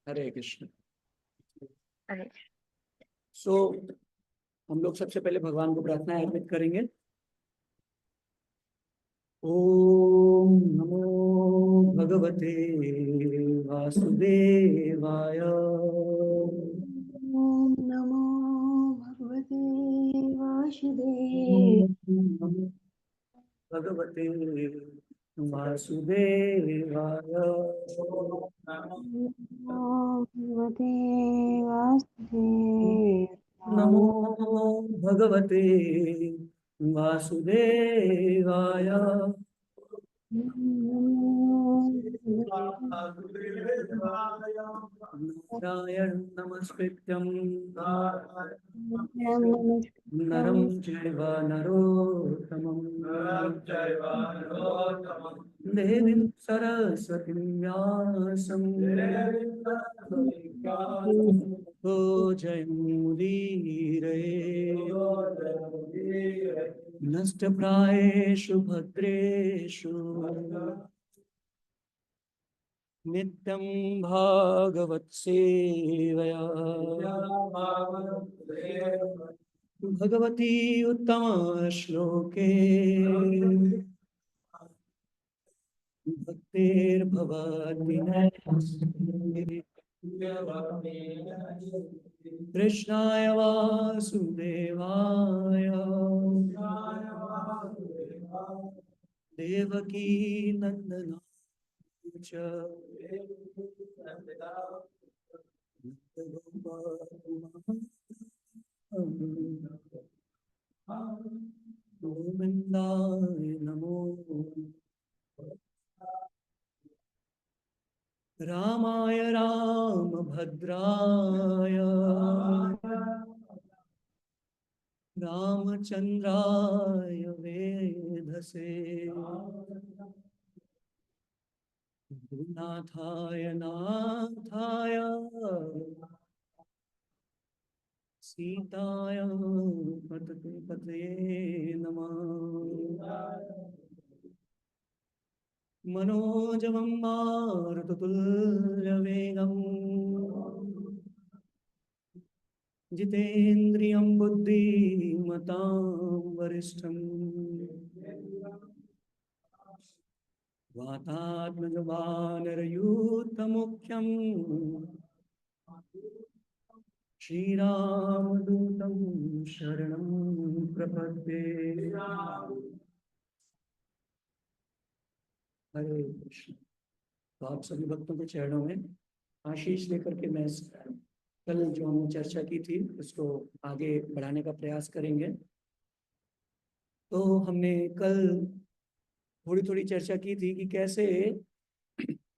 हरे कृष्ण। अरे सो हम लोग सबसे पहले भगवान को प्रार्थना अर्पित करेंगे। ओम नमो भगवते वासुदेवाय। ओम नमो भगवते वासुदेव। ओम नमो भगवते वासुदेवाय। ओम भगवते वासुदेव। नमो भगवते वासुदेवाय। नारायण नमस्कृत्यं नरं चैव नरोत्तमं देवीं सरस्वतीं व्यासं ततो जयमुदीरये नष्टप्रायेषु भद्रेषु नित्यं भागवत्सेवया भगवती उत्तम श्लोके भक्तिर्भवति नैष्ठिकी। कृष्णाय वासुदेवाय देवकी नंदनाय च गोविन्दाय नमो रामाय रामभद्राय रामचन्द्राय वेधसे नाथाय नाथाय सीताय पतये नमः। मनोजवं मारुततुल्यवेगम् जितेन्द्रियं बुद्धिमतां वरिष्ठम् वातात्मजवानरयूथमुख्यम् श्रीरामदूतं शरणं प्रपद्ये। हरे कृष्ण। तो आप सभी भक्तों के चरणों में आशीष लेकर के मैं कल जो हमने चर्चा की थी उसको आगे बढ़ाने का प्रयास करेंगे। तो हमने कल थोड़ी थोड़ी चर्चा की थी कि कैसे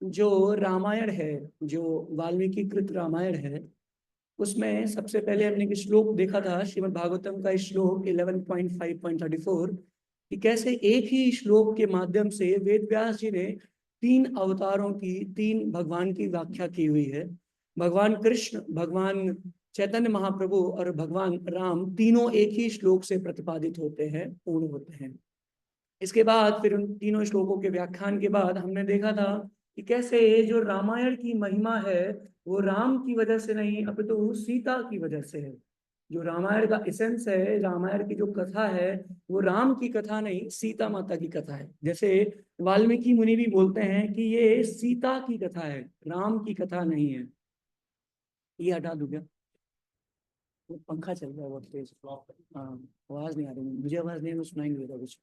जो रामायण है, जो वाल्मीकि कृत रामायण है, उसमें सबसे पहले हमने एक श्लोक देखा था, श्रीमद् भागवतम का श्लोक 11.5.34, कि कैसे एक ही श्लोक के माध्यम से वेद व्यास जी ने 3 अवतारों की, 3 भगवान की व्याख्या की हुई है। भगवान कृष्ण, भगवान चैतन्य महाप्रभु और भगवान राम तीनों एक ही श्लोक से प्रतिपादित होते हैं, पूर्ण होते हैं। इसके बाद फिर उन तीनों श्लोकों के व्याख्यान के बाद हमने देखा था कि कैसे जो रामायण की महिमा है वो राम की वजह से नहीं अपितु सीता की वजह से है। जो रामायण का एसेंस है, रामायण की जो कथा है, वो राम की कथा नहीं, सीता माता की कथा है। जैसे वाल्मीकि मुनि भी बोलते हैं कि ये सीता की कथा है, राम की कथा नहीं है। ये हटा दूं क्या? वो पंखा चल रहा है बहुत तेज। हाँ, आवाज नहीं आ रही, मुझे आवाज नहीं, मैं सुनाई नहीं देता कुछ।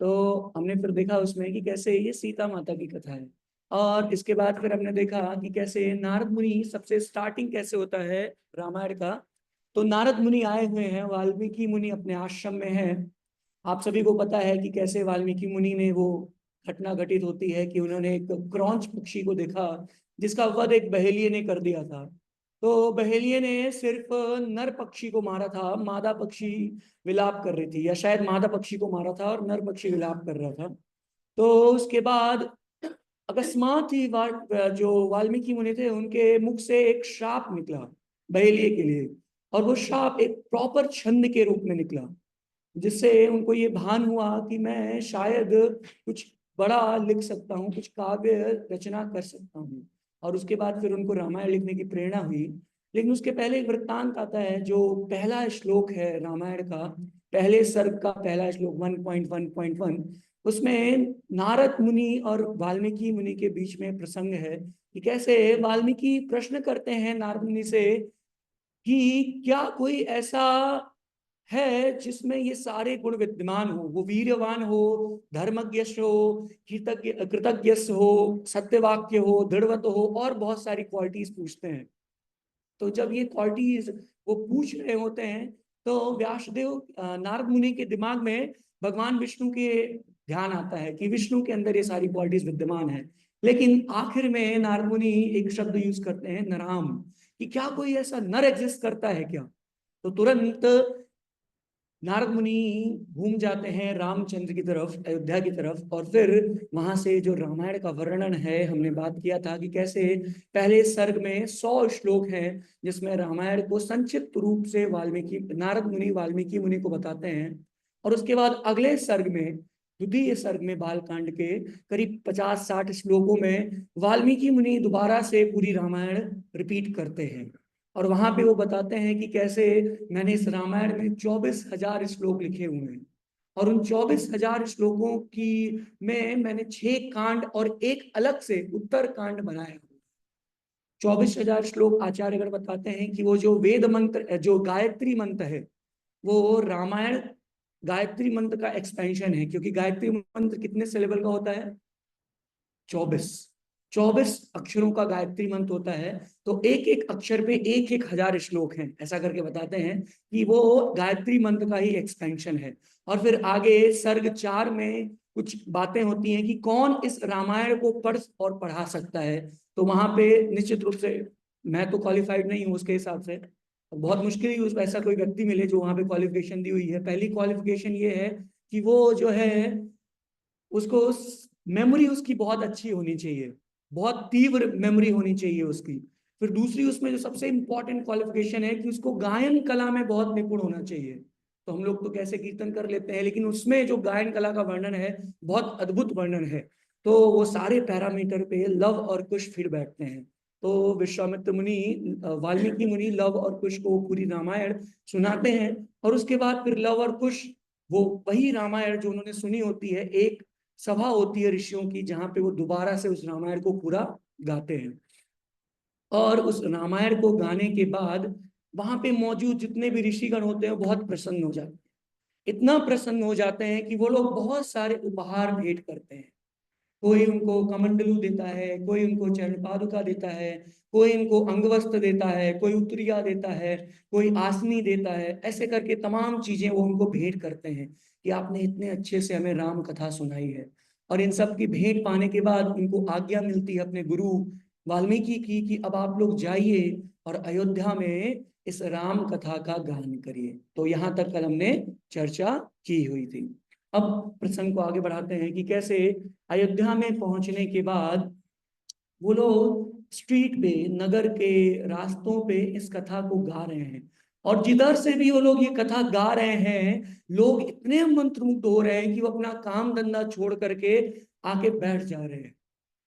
तो हमने फिर देखा उसमें कि कैसे ये सीता माता की कथा है। और इसके बाद फिर हमने देखा कि कैसे नारद मुनि, सबसे स्टार्टिंग कैसे होता है रामायण का। तो नारद मुनि आए हुए हैं, वाल्मीकि मुनि अपने आश्रम में हैं। आप सभी को पता है कि कैसे वाल्मीकि मुनि ने वो घटना घटित होती है कि उन्होंने एक क्रौंच पक्षी को देखा जिसका वध एक बहेलिये ने कर दिया था। तो बहेलिये ने सिर्फ नर पक्षी को मारा था, मादा पक्षी विलाप कर रही थी, या शायद मादा पक्षी को मारा था और नर पक्षी विलाप कर रहा था। तो उसके बाद अकस्मात ही जो वाल्मीकि मुनि थे उनके मुख से एक श्राप निकला बहेलिये के लिए। और वो श्राप एक प्रॉपर छंद के रूप में निकला, जिससे उनको ये भान हुआ कि मैं शायद कुछ बड़ा लिख सकता हूँ, कुछ काव्य रचना कर सकता हूँ। और उसके बाद फिर उनको रामायण लिखने की प्रेरणा हुई। लेकिन उसके पहले एक वृत्तांत आता है, जो पहला श्लोक है रामायण का, पहले सर्ग का पहला श्लोक 1.1.1, उसमें नारद मुनि और वाल्मीकि मुनि के बीच में प्रसंग है कि कैसे वाल्मीकि प्रश्न करते हैं नारद मुनि से कि क्या कोई ऐसा है जिसमें ये सारे गुण विद्यमान हो, वो वीर्यवान हो, धर्मज्ञ हो, कृतज्ञ कृतज्ञ हो, सत्यवाक्य हो, दृढ़वत हो, और बहुत सारी क्वालिटीज पूछते हैं। तो जब ये क्वालिटीज वो पूछ रहे होते हैं, तो व्यासदेव नारद मुनि के दिमाग में भगवान विष्णु के ध्यान आता है कि विष्णु के अंदर ये सारी क्वालिटीज विद्यमान है। लेकिन आखिर में नारद मुनि एक शब्द यूज करते हैं, नराम, कि क्या कोई ऐसा नर एग्जिस्ट करता है क्या। तो तुरंत नारद मुनि घूम जाते हैं रामचंद्र की तरफ, अयोध्या की तरफ, और फिर वहां से जो रामायण का वर्णन है, हमने बात किया था कि कैसे पहले सर्ग में 100 श्लोक हैं जिसमें रामायण को संक्षिप्त रूप से वाल्मीकि नारद मुनि वाल्मीकि मुनि को बताते हैं। और उसके बाद अगले सर्ग में, द्वितीय सर्ग में, बालकांड के करीब 50-60 श्लोकों में वाल्मीकि मुनि दोबारा से पूरी रामायण रिपीट करते हैं। और वहां पे वो बताते हैं कि कैसे मैंने इस रामायण में 24,000 श्लोक लिखे हुए हैं, और उन 24,000 श्लोकों की में मैंने 6 कांड और एक अलग से उत्तर कांड बनाया। 24,000 श्लोक आचार्यगण बताते हैं कि वो जो वेद मंत्र, जो गायत्री मंत्र है, वो रामायण गायत्री मंत्र का एक्सपेंशन है, क्योंकि गायत्री मंत्र कितने सिलेबल का होता है? 24 अक्षरों का गायत्री मंत्र होता है। तो एक एक अक्षर पे एक एक हजार श्लोक हैं, ऐसा करके बताते हैं कि वो गायत्री मंत्र का ही एक्सपेंशन है। और फिर आगे सर्ग 4 में कुछ बातें होती हैं कि कौन इस रामायण को पढ़ और पढ़ा सकता है। तो वहां पे निश्चित रूप से मैं तो क्वालिफाइड नहीं हूँ उसके हिसाब से, बहुत मुश्किल ही उस ऐसा कोई व्यक्ति मिले जो वहां पे क्वालिफिकेशन दी हुई है। पहली क्वालिफिकेशन ये है कि वो जो है उसको मेमोरी उसकी बहुत अच्छी होनी चाहिए, बहुत तीव्र मेमोरी होनी चाहिए उसकी। फिर दूसरी उसमें जो सबसे इंपॉर्टेंट क्वालिफिकेशन है कि उसको गायन कला में बहुत निपुण होना चाहिए। तो हम लोग तो कैसे कीर्तन कर लेते हैं, लेकिन उसमें जो गायन कला का वर्णन है, बहुत अद्भुत वर्णन है। तो वो सारे पैरामीटर पे लव और कुश फिर बैठते हैं। तो विश्वामित्र मुनि, वाल्मीकि मुनि लव और कुश को पूरी रामायण सुनाते हैं। और उसके बाद फिर लव और कुश वो वही रामायण जो उन्होंने सुनी होती है, एक सभा होती है ऋषियों की, जहां पे वो दोबारा से उस रामायण को पूरा गाते हैं। और उस रामायण को गाने के बाद वहां पे मौजूद जितने भी ऋषिगण होते हैं बहुत प्रसन्न हो जाते हैं। इतना प्रसन्न हो जाते हैं कि वो लोग बहुत सारे उपहार भेंट करते हैं। कोई उनको कमंडलू देता है, कोई उनको चरण पादुका देता है, कोई उनको अंगवस्त्र देता है, कोई उत्तरिया देता है, कोई आसनी देता है। ऐसे करके तमाम चीजें वो उनको भेंट करते हैं कि आपने इतने अच्छे से हमें राम कथा सुनाई है। और इन सब की भेंट पाने के बाद उनको आज्ञा मिलती है अपने गुरु वाल्मीकि की कि अब आप लोग जाइए और अयोध्या में इस राम कथा का गान करिए। तो यहाँ तक कल हमने चर्चा की हुई थी। अब प्रसंग को आगे बढ़ाते हैं कि कैसे अयोध्या में पहुंचने के बाद वो लोग स्ट्रीट पे, नगर के रास्तों पे इस कथा को गा रहे हैं। और जिधर से भी वो लोग ये कथा गा रहे हैं, लोग इतने मंत्रमुग्ध हो रहे हैं कि वो अपना काम धंधा छोड़ करके आके बैठ जा रहे हैं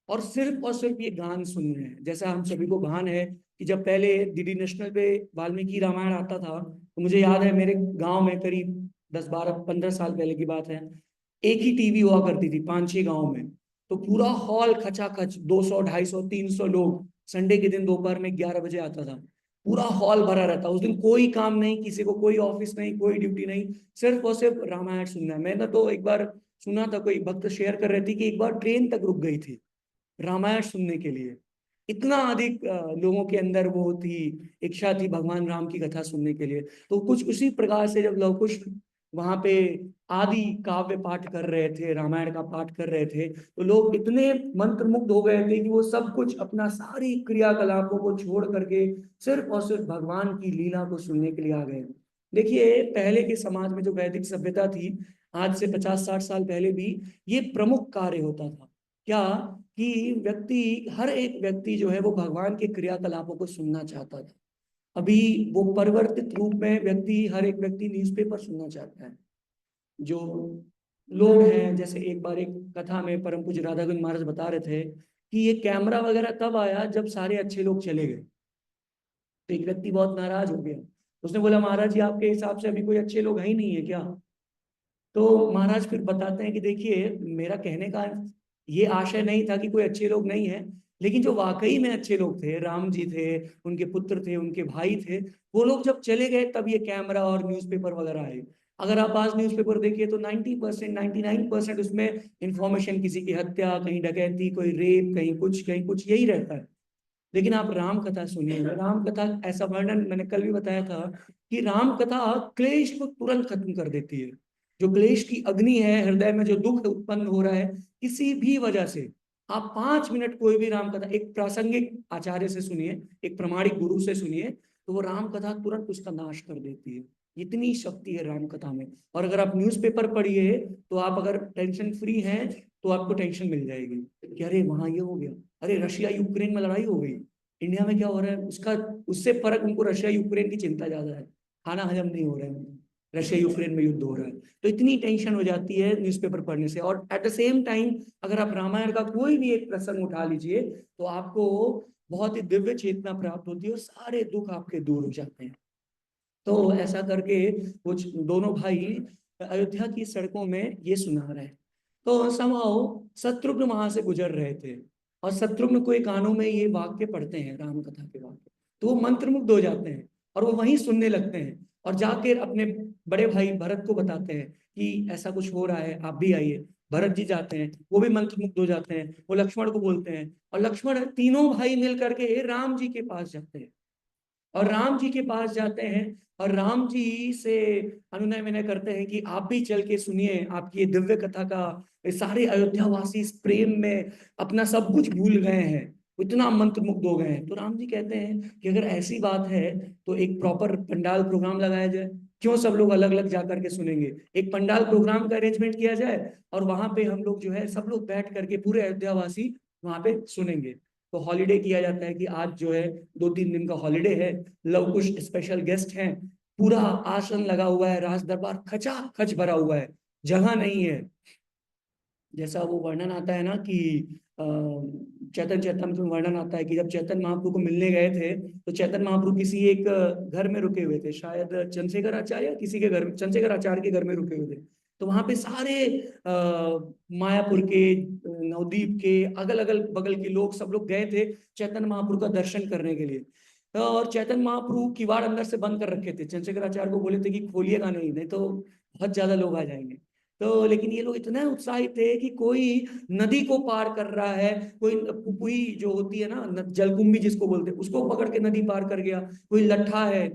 और सिर्फ ये गान सुन रहे हैं। जैसा हम सभी को भान है कि जब पहले डीडी नेशनल पे वाल्मीकि रामायण आता था, तो मुझे याद है मेरे गांव में करीब 10-12-15 साल पहले की बात है, एक ही टीवी हुआ करती थी 5-6 गाँव में। तो पूरा हॉल खचाखच 200, 250, 300 लोग, संडे के दिन दोपहर में 11 बजे आता था, पूरा हॉल भरा रहता। उस दिन कोई काम नहीं, किसी को कोई ऑफिस नहीं, कोई ड्यूटी नहीं, सिर्फ और सिर्फ रामायण सुनना है। मैंने तो एक बार सुना था, कोई भक्त शेयर कर रहे थे कि एक बार ट्रेन तक रुक गई थी रामायण सुनने के लिए। इतना अधिक लोगों के अंदर वो थी, इच्छा थी भगवान राम की कथा सुनने के लिए। तो कुछ उसी प्रकार से जब लव कुश वहां पे आदि काव्य पाठ कर रहे थे, रामायण का पाठ कर रहे थे, तो लोग इतने मंत्रमुग्ध हो गए थे कि वो सब कुछ अपना सारी क्रियाकलापों को छोड़ करके सिर्फ और सिर्फ भगवान की लीला को सुनने के लिए आ गए। देखिए पहले के समाज में जो वैदिक सभ्यता थी, आज से 50-60 साल पहले भी ये प्रमुख कार्य होता था। क्या कि हर एक व्यक्ति जो है वो भगवान के क्रियाकलापों को सुनना चाहता था। अभी वो परिवर्तित रूप में हर एक व्यक्ति न्यूज़पेपर सुनना चाहता है। जो लोग हैं, जैसे एक बार एक कथा में परम पूज्य राधा गोविंद महाराज बता रहे थे कि ये कैमरा वगैरह तब आया जब सारे अच्छे लोग चले गए। तो एक व्यक्ति बहुत नाराज हो गया, उसने बोला महाराज जी आपके हिसाब से अभी कोई अच्छे लोग हैं ही नहीं है क्या? तो महाराज फिर बताते हैं कि देखिए, मेरा कहने का ये आशय नहीं था कि कोई अच्छे लोग नहीं है, लेकिन जो वाकई में अच्छे लोग थे, राम जी थे, उनके पुत्र थे, उनके भाई थे, वो लोग जब चले गए तब ये कैमरा और न्यूज़पेपर वगैरह आए। अगर आप आज न्यूज़पेपर देखिए तो 90% 99% उसमें इंफॉर्मेशन किसी की हत्या, कहीं डकैती, कोई रेप, कहीं कुछ यही रहता है। लेकिन आप राम कथा सुनिए, राम कथा ऐसा वर्णन मैंने कल भी बताया था कि राम कथा क्लेश को तुरंत खत्म कर देती है। जो क्लेश की अग्नि है हृदय में, जो दुख उत्पन्न हो रहा है किसी भी वजह से, आप 5 मिनट कोई भी राम कथा एक प्रासंगिक आचार्य से सुनिए, एक प्रमाणिक गुरु से सुनिए, तो वो राम कथा तुरंत उसका नाश कर देती है। इतनी शक्ति है राम कथा में। और अगर आप न्यूज़पेपर पढ़िए तो आप अगर टेंशन फ्री हैं तो आपको टेंशन मिल जाएगी कि अरे वहां ये हो गया, अरे रशिया यूक्रेन में लड़ाई हो गई, इंडिया में क्या हो रहा है उसका, उससे फर्क उनको रशिया यूक्रेन की चिंता ज्यादा है। खाना हजम नहीं हो रहा है, रशिया यूक्रेन में युद्ध हो रहा है, तो इतनी टेंशन हो जाती है न्यूज़पेपर पढ़ने से। और एट द सेम टाइम अगर आप रामायण का कोई भी एक प्रसंग उठा लीजिए तो आपको बहुत ही दिव्य चेतना प्राप्त होती है और सारे दुख आपके दूर हो जाते हैं। तो ऐसा करके कुछ दोनों भाई अयोध्या की सड़कों में ये सुना रहे। तो समहाउ शत्रुघ्न वहां से गुजर रहे थे और शत्रुघ्न को कानों में ये वाक्य पढ़ते हैं, राम कथा के वाक्य, तो वो मंत्रमुग्ध हो जाते हैं और वो वहीं सुनने लगते हैं और जाकर अपने बड़े भाई भरत को बताते हैं कि ऐसा कुछ हो रहा है, आप भी आइए। भरत जी जाते हैं, वो भी मंत्रमुग्ध हो जाते हैं, वो लक्ष्मण को बोलते हैं और लक्ष्मण तीनों भाई मिल करके राम जी के पास जाते हैं और राम जी के पास जाते हैं और राम जी से अनुनय विनय करते हैं कि आप भी चल के सुनिए, आपकी ये दिव्य कथा का, ये सारे अयोध्या वासी इस प्रेम में अपना सब कुछ भूल गए हैं, इतना मंत्रमुग्ध हो गए हैं। तो राम जी कहते हैं कि अगर ऐसी बात है तो एक प्रॉपर पंडाल प्रोग्राम लगाया जाए, क्यों सब लोग अलग अलग जाकर के सुनेंगे, एक पंडाल प्रोग्राम का अरेंजमेंट किया जाए और वहां पे हम लोग जो है सब लोग बैठ करके पूरे अयोध्या वासी वहां पे सुनेंगे। तो हॉलीडे किया जाता है कि आज जो है 2-3 दिन का हॉलीडे है, लव कुश स्पेशल गेस्ट हैं, पूरा आसन लगा हुआ है, राज दरबार खचा खच भरा हुआ है, जगह नहीं है। जैसा वो वर्णन आता है ना कि चैतन्य चैतन्य में वर्णन आता है कि जब चैतन्य महाप्रभु को मिलने गए थे तो चैतन्य महाप्रभु किसी एक घर में रुके हुए थे, शायद चंद्रशेखर आचार्य या किसी के घर में, चंद्रशेखर आचार्य के घर में रुके हुए थे। तो वहां पे सारे मायापुर के, नवदीप के, अगल अगल बगल के लोग, सब लोग गए थे चैतन्य महाप्रभु का दर्शन करने के लिए। और चैतन्य महाप्रभु किवाड़ अंदर से बंद कर रखे थे, चंद्रशेखर आचार्य को बोले थे कि खोलिएगा नहीं, नहीं तो बहुत ज्यादा लोग आ जाएंगे। तो लेकिन ये लोग इतने उत्साहित थे कि कोई नदी को पार कर रहा है, कोई पुपई जो होती है ना, जलकुंभी जिसको बोलते हैं, उसको पकड़ के नदी पार कर गया, कोई लट्ठा है,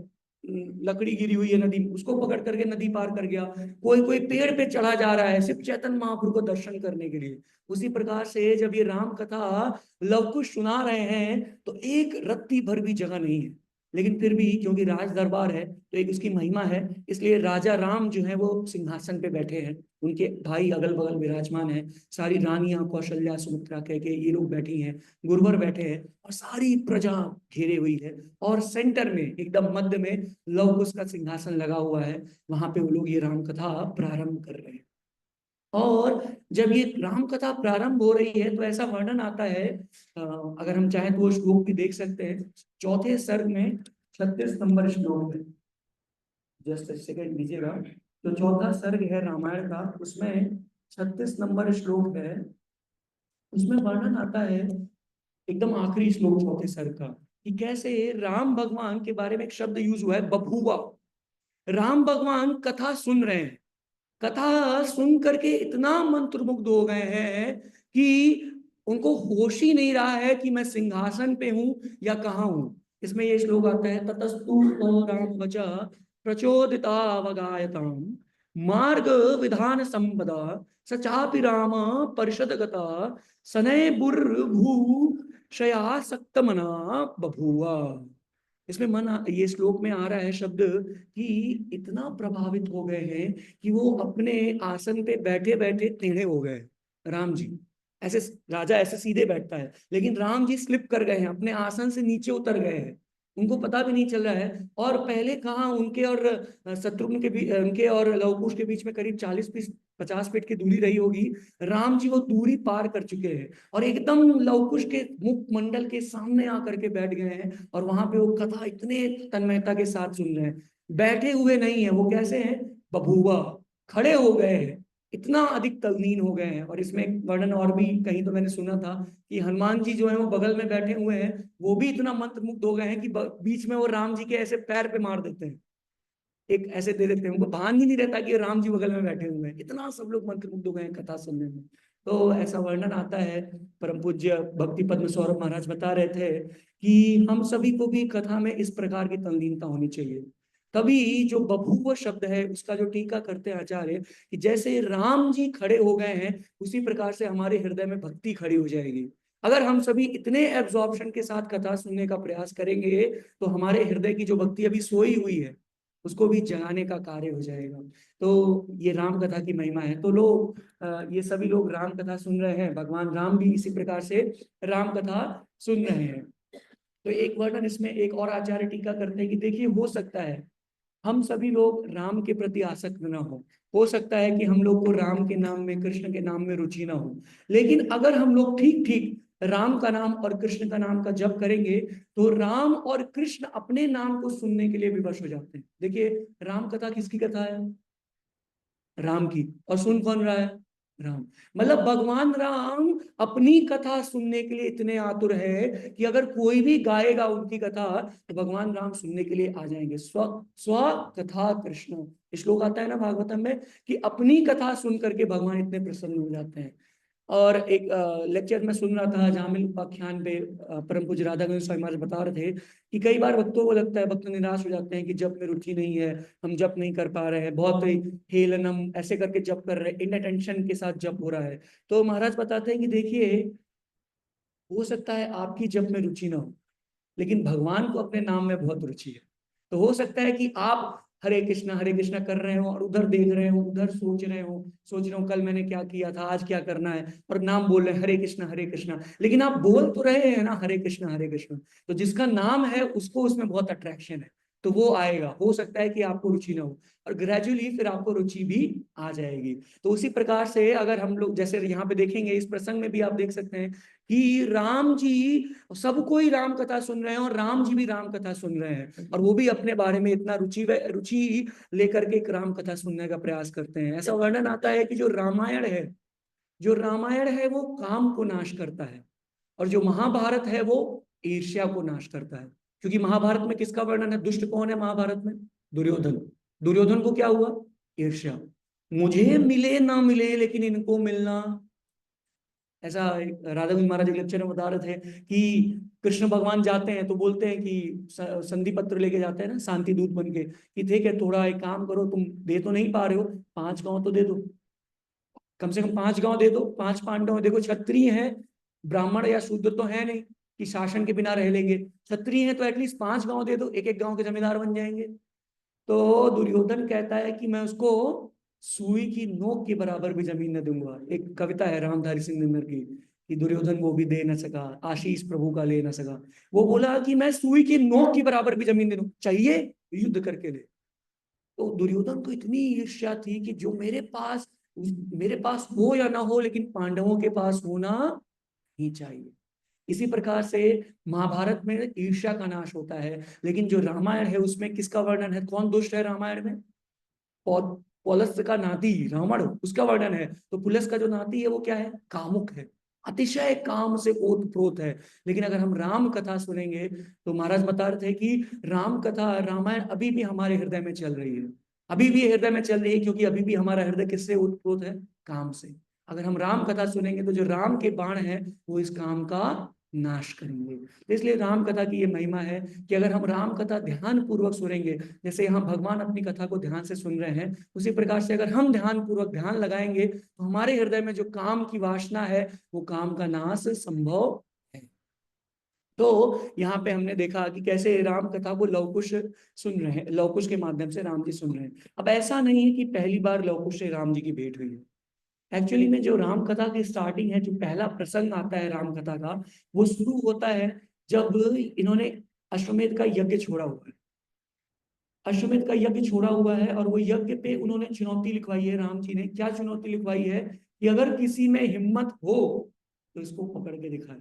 लकड़ी गिरी हुई है नदी में, उसको पकड़ करके नदी पार कर गया, कोई कोई पेड़ पे चढ़ा जा रहा है सिर्फ चैतन्य महाप्रभु को दर्शन करने के लिए। उसी प्रकार से जब ये राम कथा लव कुश सुना रहे हैं तो एक रत्ती भर भी जगह नहीं है, लेकिन फिर भी क्योंकि राज दरबार है तो एक उसकी महिमा है, इसलिए राजा राम जो है वो सिंहासन पे बैठे हैं, उनके भाई अगल बगल विराजमान है, सारी रानियां कौशल्या सुमित्रा कह के ये लोग बैठी हैं, गुरुवर बैठे हैं और सारी प्रजा घेरे हुई है और सेंटर में एकदम मध्य में लव कुश का सिंहासन लगा हुआ है, वहां पे वो लोग ये राम कथा प्रारंभ कर रहे हैं। और जब ये राम कथा प्रारंभ हो रही है तो ऐसा वर्णन आता है, अगर हम चाहें तो वो श्लोक भी देख सकते हैं, चौथे सर्ग में 36 नंबर श्लोक है, जस्ट सेकंड दीजिएगा। तो चौथा सर्ग है रामायण का, उसमें 36 नंबर श्लोक है, उसमें वर्णन आता है, एकदम आखिरी श्लोक चौथे सर्ग का, कि कैसे राम भगवान के बारे में एक शब्द यूज हुआ है, बभूवा। राम भगवान कथा सुन रहे हैं, कथा सुन करके इतना मंत्रमुग्ध हो गए हैं कि उनको होश ही नहीं रहा है कि मैं सिंहासन पे हूं या कहाँ हूं। इसमें ये श्लोक आता है, ततस्तु राम वचा प्रचोदितावगायताम मार्ग विधान संपदा सचापि राम परिषद गता सनय बुर्भू शयासक्त मना बभुआ। इसमें ये श्लोक में आ रहा है शब्द कि इतना प्रभावित हो गए हैं कि वो अपने आसन पे बैठे बैठे टेढ़े हो गए। राम जी ऐसे, राजा ऐसे सीधे बैठता है लेकिन राम जी स्लिप कर गए हैं, अपने आसन से नीचे उतर गए हैं, उनको पता भी नहीं चल रहा है। और पहले कहाँ उनके और शत्रुघ्न के बीच, उनके और लव कुश के बीच में करीब 40 50 फीट की दूरी रही होगी, राम जी वो दूरी पार कर चुके हैं और एकदम लवकुश के मुख मंडल के सामने आकर के बैठ गए हैं और वहां पे वो कथा इतने तन्मयता के साथ सुन रहे हैं। बैठे हुए नहीं है वो, कैसे हैं, बभूवा, खड़े हो गए हैं, इतना अधिक तल्लीन हो गए हैं। और इसमें एक वर्णन और भी कहीं तो मैंने सुना था कि हनुमान जी जो है वो बगल में बैठे हुए हैं, वो भी इतना मंत्रमुग्ध हो गए हैं कि बीच में वो राम जी के ऐसे पैर पे मार देते हैं, एक ऐसे दे देते हैं, उनको भान ही नहीं रहता कि राम जी बगल में बैठे हुए हैं, इतना सब लोग मंत्रमुग्ध हो गए हैं कथा सुनने में। तो ऐसा वर्णन आता है। परम पूज्य भक्ति पद्म सौरभ महाराज बता रहे थे कि हम सभी को भी कथा में इस प्रकार की तल्लीनता होनी चाहिए। तभी जो बभूव शब्द है उसका जो टीका करते हैं आचार्य कि जैसे राम जी खड़े हो गए हैं उसी प्रकार से हमारे हृदय में भक्ति खड़ी हो जाएगी। अगर हम सभी इतने एब्जॉर्प्शन के साथ कथा सुनने का प्रयास करेंगे तो हमारे हृदय की जो भक्ति अभी सोई हुई है उसको भी जगाने का कार्य हो जाएगा। तो ये राम कथा की महिमा है। तो लोग ये सभी लोग राम कथा सुन रहे हैं, भगवान राम भी इसी प्रकार से राम कथा सुन रहे हैं। तो एक वर्णन इसमें एक और आचार्य टीका करते हैं कि देखिए हो सकता है हम सभी लोग राम के प्रति आसक्त न हो सकता है कि हम लोग को राम के नाम में, कृष्ण के नाम में रुचि ना हो, लेकिन अगर हम लोग ठीक ठीक राम का नाम और कृष्ण का नाम का जप करेंगे तो राम और कृष्ण अपने नाम को सुनने के लिए विवश हो जाते हैं। देखिए राम कथा किसकी कथा है, राम की, और सुन कौन रहा है, राम। मतलब भगवान राम अपनी कथा सुनने के लिए इतने आतुर है कि अगर कोई भी गाएगा उनकी कथा तो भगवान राम सुनने के लिए आ जाएंगे। स्व स्व कथा कृष्ण श्लोक आता है ना भागवतम में कि अपनी कथा सुन करके भगवान इतने प्रसन्न हो जाते हैं। और एक लेक्चर में सुन रहा था जामिल उपाख्यान पे, परम पूज्य राधा गोविंद स्वामी महाराज बता रहे थे कि कई बार भक्तों को लगता है, भक्त निराश हो जाते हैं कि जप में रुचि नहीं है, हम जप नहीं कर पा रहे हैं, बहुत ही हेलनम ऐसे करके जप कर रहे हैं, इनअटेंशन के साथ जप हो रहा है। तो महाराज बताते हैं कि देखिए हो सकता है आपकी जप में रुचि ना हो लेकिन भगवान को अपने नाम में बहुत रुचि है। तो हो सकता है कि आप हरे कृष्णा कर रहे हो और उधर देख रहे हो, उधर सोच रहे हो कल मैंने क्या किया था, आज क्या करना है, और नाम बोल रहे हैं हरे कृष्णा, लेकिन आप बोल तो रहे हैं ना हरे कृष्णा। तो जिसका नाम है उसको उसमें बहुत अट्रैक्शन है, तो वो आएगा। हो सकता है कि आपको रुचि ना हो और ग्रेजुअली फिर आपको रुचि भी आ जाएगी। तो उसी प्रकार से अगर हम लोग जैसे यहाँ पे देखेंगे, इस प्रसंग में भी आप देख सकते हैं कि राम जी, सब कोई राम कथा सुन रहे हैं और राम जी भी राम कथा सुन रहे हैं और वो भी अपने बारे में इतना रुचि लेकर के एक राम कथा सुनने का प्रयास करते हैं। ऐसा वर्णन आता है कि जो रामायण है वो काम को नाश करता है और जो महाभारत है वो ईर्ष्या को नाश करता है। क्योंकि महाभारत में किसका वर्णन है, दुष्ट कौन है महाभारत में, दुर्योधन। दुर्योधन को क्या हुआ, ईर्ष्या, मुझे मिले ना मिले लेकिन इनको मिलना। ऐसा राधा गोविंद महाराज लेक्चर में बता रहे थे कि कृष्ण भगवान जाते हैं तो बोलते हैं कि संधि पत्र लेके जाते हैं ना शांति दूत बन के कि ठीक है थोड़ा एक काम करो, तुम दे तो नहीं पा रहे हो, 5 गांव तो दे दो, कम से कम 5 गांव दे दो, 5 पांडव, देखो क्षत्रिय है, ब्राह्मण या शूद्र तो है नहीं कि शासन के बिना रह लेंगे, क्षत्रिय है तो एटलीस्ट 5 गांव दे दो, एक एक गांव के जमींदार बन जाएंगे। तो दुर्योधन कहता है कि मैं उसको सुई की नोक के बराबर भी जमीन न दूंगा। एक कविता है रामधारी सिंह दिनकर की कि दुर्योधन वो भी दे न सका, आशीष प्रभु का ले न सका। वो बोला कि मैं सुई की नोक के बराबर भी जमीन दे दूं, चाहिए युद्ध करके ले। तो दुर्योधन को इतनी ईर्ष्या थी कि जो मेरे पास हो या ना हो लेकिन पांडवों के पास होना ही चाहिए। इसी प्रकार से महाभारत में ईर्ष्या का नाश होता है, लेकिन जो रामायण है उसमें किसका वर्णन है, कौन दुष्ट है रामायण में, पुलस्त्य का नाती रावण, उसका वर्णन है। तो पुलस का जो नाती है वो क्या है, कामुक है, अतिशय काम से ओतप्रोत है। लेकिन अगर हम राम कथा सुनेंगे तो महाराज बता रहे थे कि राम कथा रामायण अभी भी हमारे हृदय में चल रही है, अभी भी हृदय में चल रही है, क्योंकि अभी भी हमारा हृदय किससे ओतप्रोत है, काम से। अगर हम राम कथा सुनेंगे तो जो राम के बाण है वो इस काम का नाश करेंगे। तो इसलिए राम कथा की ये महिमा है कि अगर हम राम कथा ध्यान पूर्वक सुनेंगे, जैसे यहाँ भगवान अपनी कथा को ध्यान से सुन रहे हैं, उसी प्रकार से अगर हम ध्यान पूर्वक ध्यान लगाएंगे तो हमारे हृदय में जो काम की वासना है वो काम का नाश संभव है। तो यहाँ पे हमने देखा कि कैसे राम कथा को लवकुश सुन रहे हैं, लवकुश के माध्यम से राम जी सुन रहे हैं। अब ऐसा नहीं है कि पहली बार लवकुश से राम जी की भेंट हुई है। एक्चुअली में जो राम कथा की स्टार्टिंग है, जो पहला प्रसंग आता है राम कथा का, वो शुरू होता है जब इन्होंने अश्वमेध का यज्ञ छोड़ा हुआ है। अश्वमेध का यज्ञ छोड़ा हुआ है और वो यज्ञ पे उन्होंने चुनौती लिखवाई है। राम जी ने क्या चुनौती लिखवाई है कि अगर किसी में हिम्मत हो तो इसको पकड़ के दिखाए।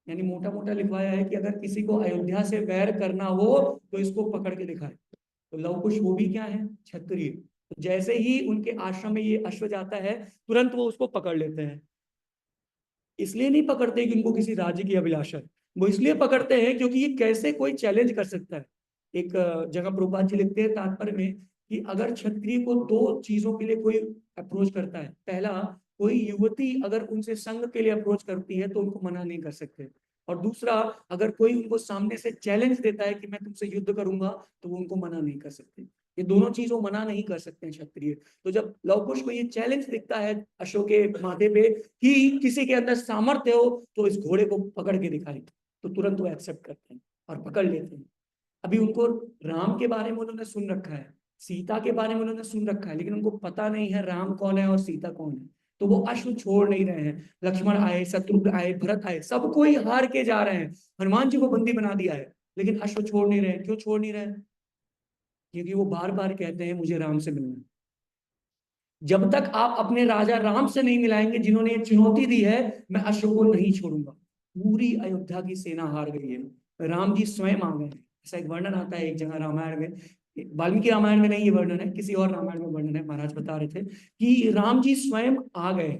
यानी मोटा मोटा लिखवाया है कि अगर किसी को अयोध्या से वैर करना हो तो इसको पकड़ के दिखाए। तो लव कुश वो भी क्या है, क्षत्रिय। तो जैसे ही उनके आश्रम में ये अश्व जाता है तुरंत वो उसको पकड़ लेते हैं। इसलिए नहीं पकड़ते कि उनको किसी राज्य की अभिलाषा है, वो इसलिए पकड़ते हैं क्योंकि ये कैसे कोई चैलेंज कर सकता है। एक जगह प्रभुपाद जी लिखते हैं तात्पर्य में कि अगर क्षत्रिय को दो चीजों के लिए कोई अप्रोच करता है, पहला, कोई युवती अगर उनसे संग के लिए अप्रोच करती है तो उनको मना नहीं कर सकते, और दूसरा, अगर कोई उनको सामने से चैलेंज देता है कि मैं तुमसे युद्ध करूंगा तो वो उनको मना नहीं कर सकते। ये दोनों चीज वो मना नहीं कर सकते हैं क्षत्रिय। तो जब लव कुश को ये चैलेंज दिखता है अशोक के माथे पे कि किसी के अंदर सामर्थ्य हो तो इस घोड़े को पकड़ के दिखाई, तो तुरंत वो एक्सेप्ट करते हैं और पकड़ लेते हैं। अभी उनको राम के बारे में उन्होंने सुन रखा है, सीता के बारे में उन्होंने सुन रखा है, लेकिन उनको पता नहीं है राम कौन है और सीता कौन है। तो वो अश्व छोड़ नहीं रहे हैं। लक्ष्मण आए, शत्रुघ्न आए, भरत आए, सब कोई हार के जा रहे हैं। हनुमान जी को बंदी बना दिया है, लेकिन अश्व छोड़ नहीं रहे। क्यों छोड़ नहीं रहे? क्योंकि वो बार बार कहते हैं मुझे राम से मिलना है। जब तक आप अपने राजा राम से नहीं मिलाएंगे जिन्होंने ये चुनौती दी है, मैं अशोक को नहीं छोड़ूंगा। पूरी अयोध्या की सेना हार गई है, राम जी स्वयं आ गए हैं। ऐसा एक वर्णन आता है एक जगह रामायण में, वाल्मीकि रामायण में नहीं ये वर्णन है, किसी और रामायण में वर्णन है। महाराज बता रहे थे कि राम जी स्वयं आ गए।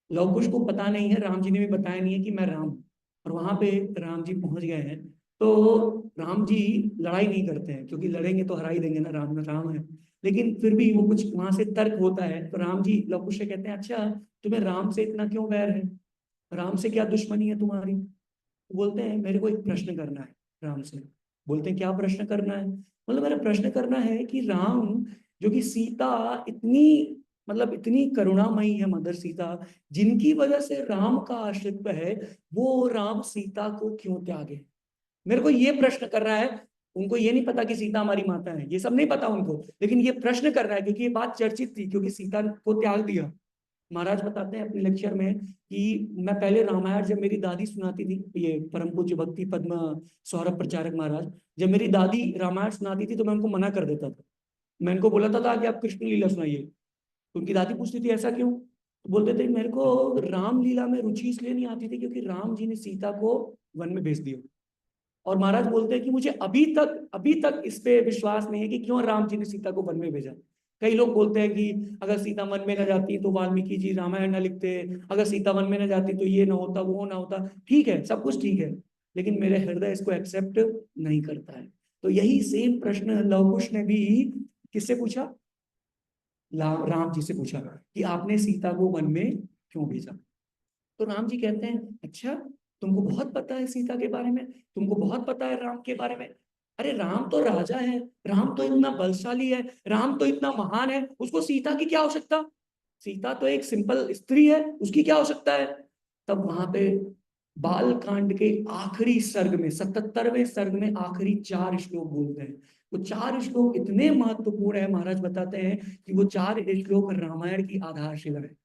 लव कुश को पता नहीं है, राम जी ने भी बताया नहीं है कि मैं राम हूं। और वहां पे राम जी पहुंच गए हैं। तो राम जी लड़ाई नहीं करते हैं, क्योंकि लड़ेंगे तो हरा ही देंगे ना, राम राम है। लेकिन फिर भी वो कुछ वहां से तर्क होता है, तो राम जी लव कुश से कहते हैं अच्छा तुम्हें राम से इतना क्यों वैर है, राम से क्या दुश्मनी है तुम्हारी? तो बोलते हैं मेरे को एक प्रश्न करना है राम से। बोलते हैं क्या प्रश्न करना है? मतलब मेरा प्रश्न करना है कि राम, जो कि सीता इतनी, मतलब इतनी करुणामयी है मदर सीता, जिनकी वजह से राम का अस्तित्व है, वो राम सीता को क्यों त्यागे? मेरे को ये प्रश्न कर रहा है। उनको ये नहीं पता कि सीता हमारी माता है, ये सब नहीं पता उनको, लेकिन ये प्रश्न कर रहा है क्योंकि ये बात चर्चित थी, क्योंकि सीता को त्याग दिया। महाराज बताते हैं अपने लेक्चर में कि मैं पहले रामायण जब मेरी दादी सुनाती थी, ये परम पूज्य भक्ति पद्म सौरभ प्रचारक महाराज, जब मेरी दादी रामायण सुनाती थी तो मैं उनको मना कर देता था। मैं उनको बोलता था कि आप कृष्ण लीला सुनाइए। तो उनकी दादी पूछती थी ऐसा क्यों? तो बोलते थे मेरे को राम लीला में रुचि इसलिए नहीं आती थी क्योंकि राम जी ने सीता को वन में भेज दिया। और महाराज बोलते हैं कि मुझे अभी तक इस पे विश्वास नहीं है कि क्यों राम जी ने सीता को वन में भेजा। कई लोग बोलते हैं कि अगर सीता वन में न जाती तो वाल्मीकि जी रामायण न लिखते, अगर सीता वन में न जाती तो ये ना होता वो ना होता। ठीक है, सब कुछ ठीक है, लेकिन मेरे हृदय इसको एक्सेप्ट नहीं करता है। तो यही सेम प्रश्न लव कुश ने भी किससे पूछा? राम जी से पूछा कि आपने सीता को वन में क्यों भेजा? तो राम जी कहते हैं अच्छा तुमको बहुत पता है सीता के बारे में, तुमको बहुत पता है राम के बारे में। अरे राम तो राजा है, राम तो इतना बलशाली है, राम तो इतना महान है, उसको सीता की क्या आवश्यकता? सीता तो एक सिंपल स्त्री है, उसकी क्या आवश्यकता है? तब वहां पे बाल कांड के आखिरी सर्ग में, 77वें सर्ग में आखिरी 4 श्लोक बोलते हैं। वो 4 श्लोक इतने महत्वपूर्ण है, महाराज बताते हैं कि वो 4 श्लोक रामायण की आधारशिला है।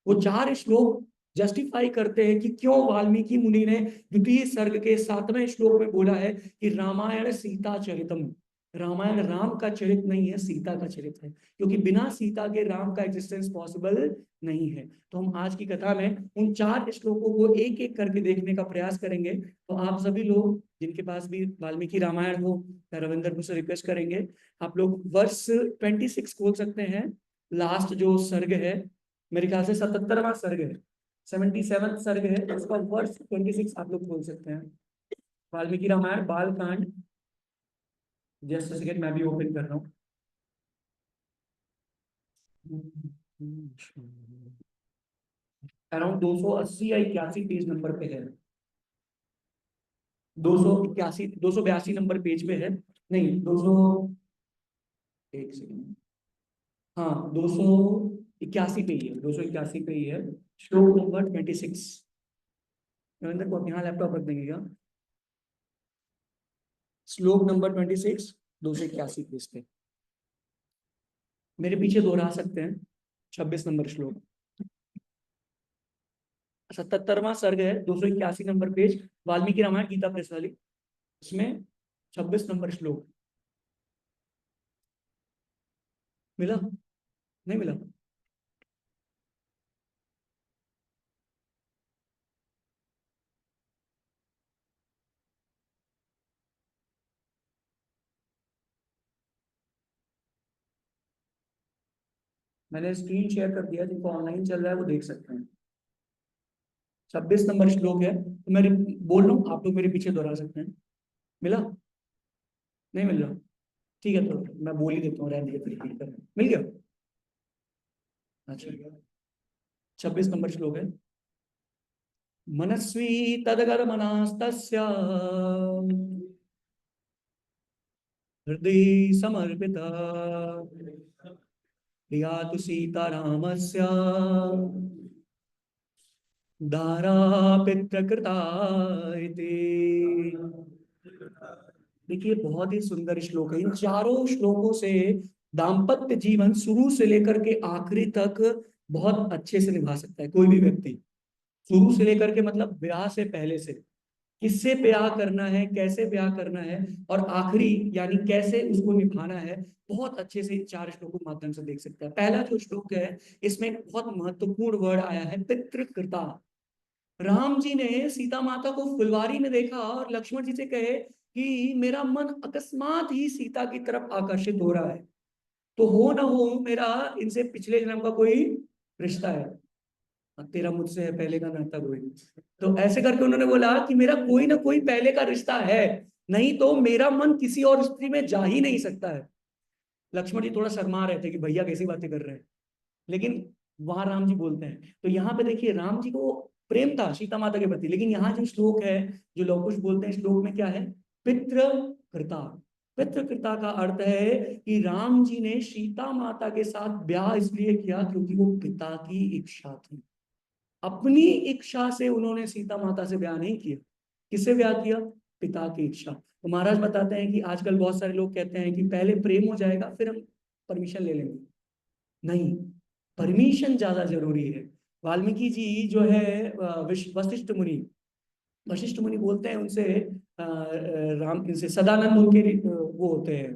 वो 4 श्लोक जस्टिफाई करते हैं कि क्यों वाल्मीकि मुनि ने द्वितीय सर्ग के 7वें श्लोक में बोला है कि रामायण सीता चरितम। रामायण राम का चरित नहीं है, सीता का चरित है, क्योंकि बिना सीता के राम का एग्जिस्टेंस पॉसिबल नहीं है। तो हम आज की कथा में उन 4 श्लोकों को एक एक करके देखने का प्रयास करेंगे। तो आप सभी लोग जिनके पास भी वाल्मीकि रामायण हो, रविंदर को से रिक्वेस्ट करेंगे, आप लोग वर्ष 26 खोल सकते हैं। लास्ट जो सर्ग है, मेरे ख्याल से 77वां सर्ग है, 77 सर्ग है, उसका वर्ष 26 आप लोग बोल सकते हैं। वाल्मीकि रामायण बाल कांड, जस्ट सेकंड मैं भी ओपन कर रहा हूँ। अराउंड 280 या 81 पेज नंबर पे है। 281 282 नंबर पेज पे है। नहीं 200, एक सेकंड, हाँ 281 पे ही है, 281 पे ही है। श्लोक नंबर 26। रविंद्र को यहाँ लैपटॉप रख देंगे क्या? श्लोक नंबर 26, 281 पेज पे। मेरे पीछे दोहरा सकते हैं। 26 नंबर श्लोक, 77वां सर्ग है, 281 नंबर पेज, वाल्मीकि रामायण गीता प्रेस वाली, उसमें 26 नंबर श्लोक। मिला? नहीं मिला? मैंने स्क्रीन शेयर कर दिया, जिनको ऑनलाइन चल रहा है वो देख सकते हैं। 26 नंबर श्लोक है, तो मैं बोल रहा हूँ, आप लोग मेरे पीछे दोहरा सकते हैं। मिला? नहीं मिल रहा? ठीक है, तो मैं बोल ही देता हूँ, रहने दीजिए, फिर repeat करें। मिल गया? अच्छा, 26 नंबर श्लोक है। मनस्वी तदगर्मनास्तस्य हृदय समर्पिता प्रिया तु सीतारामस्य दारा पितृकृता इति। देखिए, बहुत ही सुंदर श्लोक है। इन चारों श्लोकों से दाम्पत्य जीवन शुरू से लेकर के आखिरी तक बहुत अच्छे से निभा सकता है कोई भी व्यक्ति। शुरू से लेकर के मतलब ब्याह से पहले से, किससे ब्याह करना है, कैसे ब्याह करना है, और आखिरी यानी कैसे उसको निभाना है, बहुत अच्छे से इन चार श्लोकों के माध्यम से देख सकता है। पहला जो श्लोक है, इसमें एक बहुत महत्वपूर्ण वर्ड आया है, पितृकृता। राम जी ने सीता माता को फुलवारी में देखा और लक्ष्मण जी से कहे कि मेरा मन अकस्मात ही सीता की तरफ आकर्षित हो रहा है, तो हो ना हो मेरा इनसे पिछले जन्म का कोई रिश्ता है, तेरा मुझसे है पहले का नाता कोई। तो ऐसे करके उन्होंने बोला कि मेरा कोई ना कोई पहले का रिश्ता है, नहीं तो मेरा मन किसी और स्त्री में जा ही नहीं सकता है। लक्ष्मण जी थोड़ा शर्मा रहे थे कि भैया कैसी बातें कर रहे हैं, लेकिन वहां राम जी बोलते हैं। तो यहाँ पे देखिए, राम जी को प्रेम था सीता माता के प्रति, लेकिन यहाँ जो श्लोक है, जो लौकुश बोलते हैं, श्लोक में क्या है? पितृकृता। पितृकृता का अर्थ है कि राम जी ने सीता माता के साथ ब्याह इसलिए किया क्योंकि वो पिता की इच्छा थी। अपनी इच्छा से उन्होंने सीता माता से ब्याह नहीं किया। किससे ब्याह किया? पिता की इच्छा। तो महाराज बताते हैं कि आजकल बहुत सारे लोग कहते हैं कि पहले प्रेम हो जाएगा फिर हम परमिशन ले लेंगे। नहीं, परमिशन ज्यादा जरूरी है। वाल्मीकि जी जो है, वशिष्ठ मुनि, वशिष्ठ मुनि बोलते हैं उनसे, राम इनसे सदानंद उनके वो होते हैं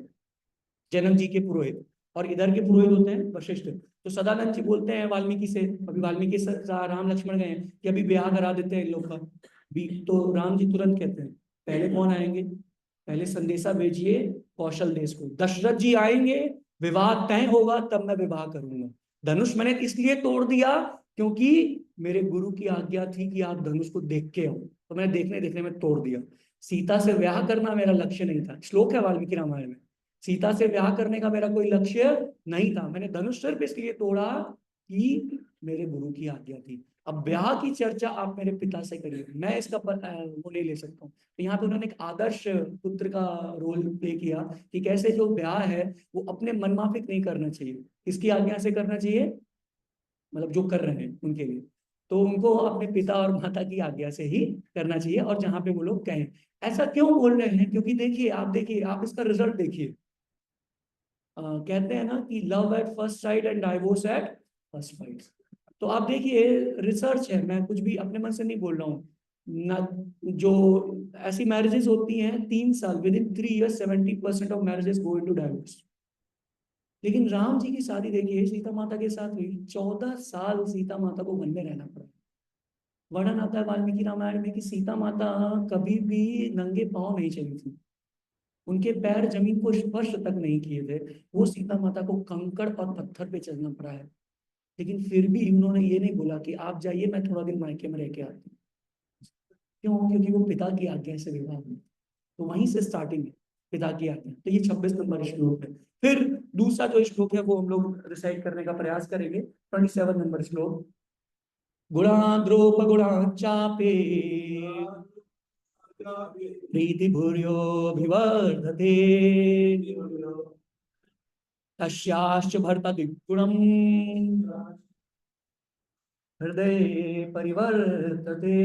जनक जी के पुरोहित, और इधर के पुरोहित होते हैं वशिष्ठ। तो सदानंद जी बोलते हैं वाल्मीकि से, अभी वाल्मीकि से राम लक्ष्मण गए हैं कि अभी ब्याह करा देते हैं इन लोग का भी। तो राम जी तुरंत कहते हैं पहले कौन आएंगे? पहले संदेशा भेजिए कौशल देश को, दशरथ जी आएंगे, विवाह तय होगा तब मैं विवाह करूंगा। धनुष मैंने इसलिए तोड़ दिया क्योंकि मेरे गुरु की आज्ञा थी कि आप धनुष को देख के आओ, तो मैंने देखने देखने में तोड़ दिया। सीता से ब्याह करना मेरा लक्ष्य नहीं था। श्लोक है वाल्मीकि रामायण में। सीता से ब्याह करने का मेरा कोई लक्ष्य नहीं था, मैंने धनुष सिर्फ इसलिए तोड़ा कि मेरे गुरु की आज्ञा थी। अब ब्याह की चर्चा आप मेरे पिता से करिए, मैं इसका वो नहीं ले सकता हूँ। तो यहाँ पे उन्होंने एक आदर्श पुत्र का रोल प्ले किया कि कैसे जो ब्याह है वो अपने मनमाफिक नहीं करना चाहिए, किसकी आज्ञा से करना चाहिए, मतलब जो कर रहे हैं उनके लिए, तो उनको अपने पिता और माता की आज्ञा से ही करना चाहिए, और जहां पे वो लोग कहें। ऐसा क्यों बोल रहे हैं? क्योंकि देखिए आप इसका रिजल्ट देखिए। कहते हैं ना कि love at first sight and divorce at first sight. तो आप देखिए, रिसर्च है, मैं कुछ भी अपने मन से नहीं बोल रहा हूँ ना। जो ऐसी मैरिजेस होती हैं 3 साल, with in 3 years 70% of marriages go into divorce. लेकिन राम जी की शादी देखिए सीता माता के साथ हुई, 14 साल सीता माता को वन में रहना पड़ा। वर्णन आता है वाल्मीकि रामायण में कि सीता माता कभी भी नंगे पांव नहीं चली थी, उनके पैर जमीन को स्पर्श तक नहीं किए थे। वो सीता माता को कंकड़ और पत्थर पे चलना पड़ा है, लेकिन फिर भी उन्होंने ये नहीं बोला कि आप जाइए मैं थोड़ा दिन मायके में रह के आती हूँ। क्यों? क्योंकि वो पिता की आज्ञा से विवाह हुआ। तो वहीं से स्टार्टिंग है, पिता की आज्ञा। तो ये 26 नंबर श्लोक है। फिर दूसरा जो श्लोक है वो हम लोग रिसाइट करने का प्रयास करेंगे, 27 नंबर श्लोक। गुणाद्रोप गुणा चापे प्रीति भूर्योभिवर्धते तस्याश्च भर्ता दिग्गुणम् हृदय परिवर्तते।